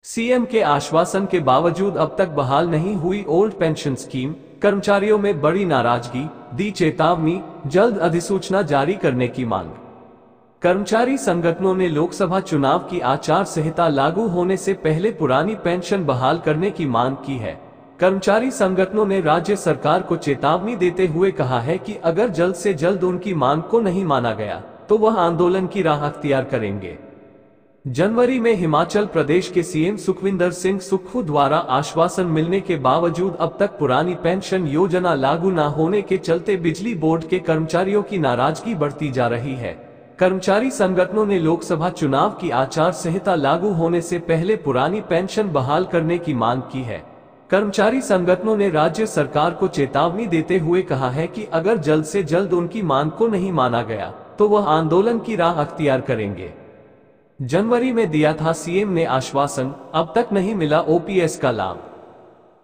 CM के आश्वासन के बावजूद अब तक बहाल नहीं हुई ओल्ड पेंशन स्कीम, कर्मचारियों में बड़ी नाराजगी, दी चेतावनी, जल्द अधिसूचना जारी करने की मांग। कर्मचारी संगठनों ने लोकसभा चुनाव की आचार संहिता लागू होने से पहले पुरानी पेंशन बहाल करने की मांग की है। कर्मचारी संगठनों ने राज्य सरकार को चेतावनी देते हुए कहा है कि अगर जल्द से जल्द उनकी मांग को नहीं माना गया तो वह आंदोलन की राह अख्तियार करेंगे। जनवरी में हिमाचल प्रदेश के सीएम सुखविंदर सिंह सुक्खू द्वारा आश्वासन मिलने के बावजूद अब तक पुरानी पेंशन योजना लागू न होने के चलते बिजली बोर्ड के कर्मचारियों की नाराजगी बढ़ती जा रही है। कर्मचारी संगठनों ने लोकसभा चुनाव की आचार संहिता लागू होने से पहले पुरानी पेंशन बहाल करने की मांग की है। कर्मचारी संगठनों ने राज्य सरकार को चेतावनी देते हुए कहा है कि अगर जल्द से जल्द उनकी मांग को नहीं माना गया तो वह आंदोलन की राह अख्तियार करेंगे। जनवरी में दिया था सीएम ने आश्वासन, अब तक नहीं मिला ओपीएस का लाभ।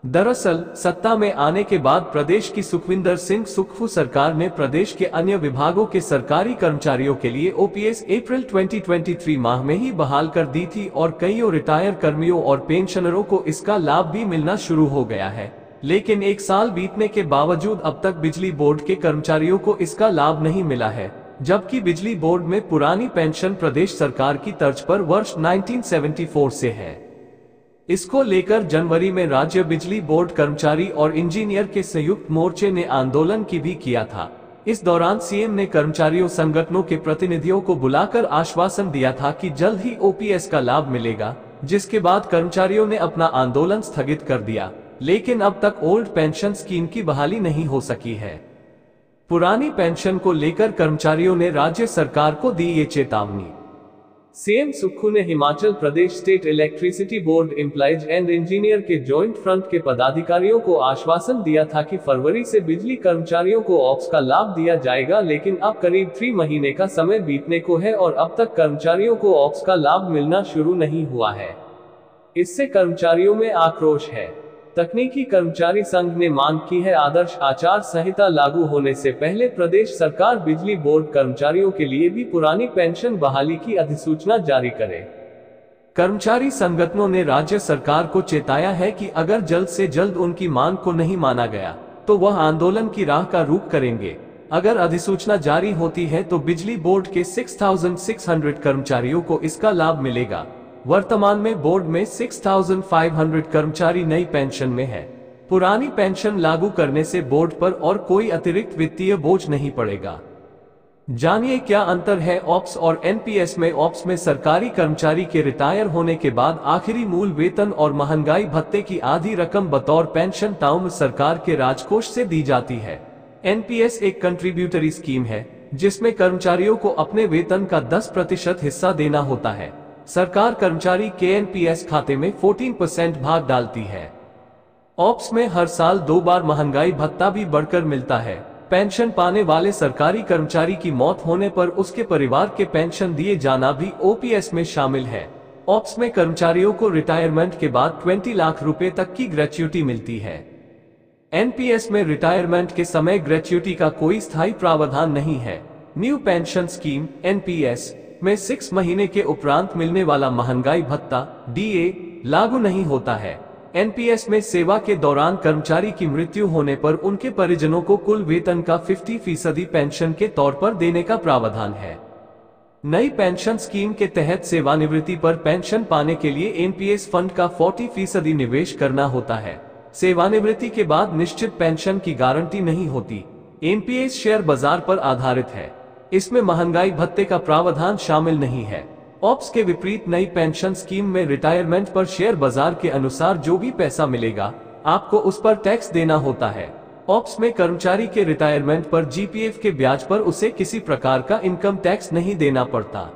दरअसल सत्ता में आने के बाद प्रदेश की सुखविंदर सिंह सुक्खू सरकार ने प्रदेश के अन्य विभागों के सरकारी कर्मचारियों के लिए ओपीएस अप्रैल 2023 माह में ही बहाल कर दी थी और कईयों रिटायर कर्मियों और पेंशनरों को इसका लाभ भी मिलना शुरू हो गया है। लेकिन एक साल बीतने के बावजूद अब तक बिजली बोर्ड के कर्मचारियों को इसका लाभ नहीं मिला है, जबकि बिजली बोर्ड में पुरानी पेंशन प्रदेश सरकार की तर्ज पर वर्ष 1974 से है। इसको लेकर जनवरी में राज्य बिजली बोर्ड कर्मचारी और इंजीनियर के संयुक्त मोर्चे ने आंदोलन की भी किया था। इस दौरान सीएम ने कर्मचारियों संगठनों के प्रतिनिधियों को बुलाकर आश्वासन दिया था कि जल्द ही ओपीएस का लाभ मिलेगा, जिसके बाद कर्मचारियों ने अपना आंदोलन स्थगित कर दिया। लेकिन अब तक ओल्ड पेंशन स्कीम की बहाली नहीं हो सकी है। पुरानी पेंशन को लेकर कर्मचारियों ने राज्य सरकार को दी ये चेतावनी। सीएम सुक्खू ने Himachal Pradesh state electricity board employees and engineer के जॉइंट फ्रंट के पदाधिकारियों को आश्वासन दिया था कि फरवरी से बिजली कर्मचारियों को ऑप्स का लाभ दिया जाएगा, लेकिन अब करीब 3 महीने का समय बीतने को है और अब तक कर्मचारियों को ऑप्स का लाभ मिलना शुरू नहीं हुआ है। इससे कर्मचारियों में आक्रोश है। तकनीकी कर्मचारी संघ ने मांग की है, आदर्श आचार संहिता लागू होने से पहले प्रदेश सरकार बिजली बोर्ड कर्मचारियों के लिए भी पुरानी पेंशन बहाली की अधिसूचना जारी करे। कर्मचारी संगठनों ने राज्य सरकार को चेताया है कि अगर जल्द से जल्द उनकी मांग को नहीं माना गया तो वह आंदोलन की राह का रुख करेंगे। अगर अधिसूचना जारी होती है तो बिजली बोर्ड के 6,600 कर्मचारियों को इसका लाभ मिलेगा। वर्तमान में बोर्ड में 6,500 कर्मचारी नई पेंशन में है। पुरानी पेंशन लागू करने से बोर्ड पर और कोई अतिरिक्त वित्तीय बोझ नहीं पड़ेगा। जानिए क्या अंतर है ऑप्स और एनपीएस में। ऑप्स में सरकारी कर्मचारी के रिटायर होने के बाद आखिरी मूल वेतन और महंगाई भत्ते की आधी रकम बतौर पेंशन ताउम्र सरकार के राजकोष से दी जाती है। एनपीएस एक कंट्रीब्यूटरी स्कीम है जिसमें कर्मचारियों को अपने वेतन का 10% हिस्सा देना होता है। सरकार कर्मचारी के एनपीएस खाते में 14% भाग डालती है। ऑप्स में हर साल 2 बार महंगाई भत्ता भी बढ़कर मिलता है। पेंशन पाने वाले सरकारी कर्मचारी की मौत होने पर उसके परिवार के पेंशन दिए जाना भी ओपीएस में शामिल है। ऑप्स में कर्मचारियों को रिटायरमेंट के बाद 20 लाख रुपए तक की ग्रेच्युटी मिलती है। एनपीएस में रिटायरमेंट के समय ग्रेच्युटी का कोई स्थायी प्रावधान नहीं है। न्यू पेंशन स्कीम एनपीएस में 6 महीने के उपरांत मिलने वाला महंगाई भत्ता डीए लागू नहीं होता है। एनपीएस में सेवा के दौरान कर्मचारी की मृत्यु होने पर उनके परिजनों को कुल वेतन का 50% पेंशन के तौर पर देने का प्रावधान है। नई पेंशन स्कीम के तहत सेवानिवृत्ति पर पेंशन पाने के लिए एनपीएस फंड का 40% निवेश करना होता है। सेवानिवृत्ति के बाद निश्चित पेंशन की गारंटी नहीं होती। एनपीएस शेयर बाजार पर आधारित है। इसमें महंगाई भत्ते का प्रावधान शामिल नहीं है। ऑप्स के विपरीत नई पेंशन स्कीम में रिटायरमेंट पर शेयर बाजार के अनुसार जो भी पैसा मिलेगा आपको उस पर टैक्स देना होता है। ऑप्स में कर्मचारी के रिटायरमेंट पर जीपीएफ के ब्याज पर उसे किसी प्रकार का इनकम टैक्स नहीं देना पड़ता।